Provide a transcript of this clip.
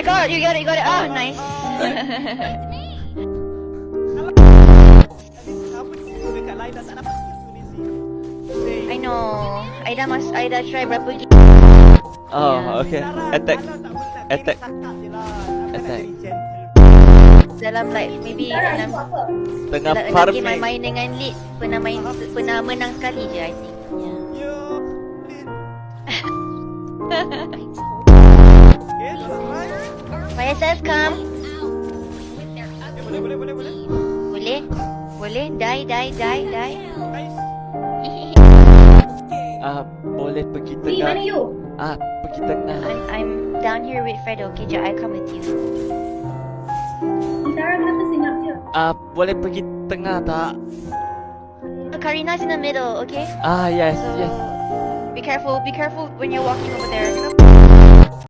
god, you got it, you got it. Ah, nice. I know. Aida try berapa gig. Oh, Yeah. okay. Attack. Attack. Attack. Dalam like maybe dalam Tengah game farming. main dengan lead pernah menang sekali je I think. Fire self come. Boleh. Die. Boleh pergi Lee, mana tengah. you? Pergi tengah. I'm down here with Fredo. Okay, jap, I come with you. Zara kenapa senyap je? Boleh pergi tengah tak? Karina's in the middle, okay? Yes, So yes. be careful when you're walking over there.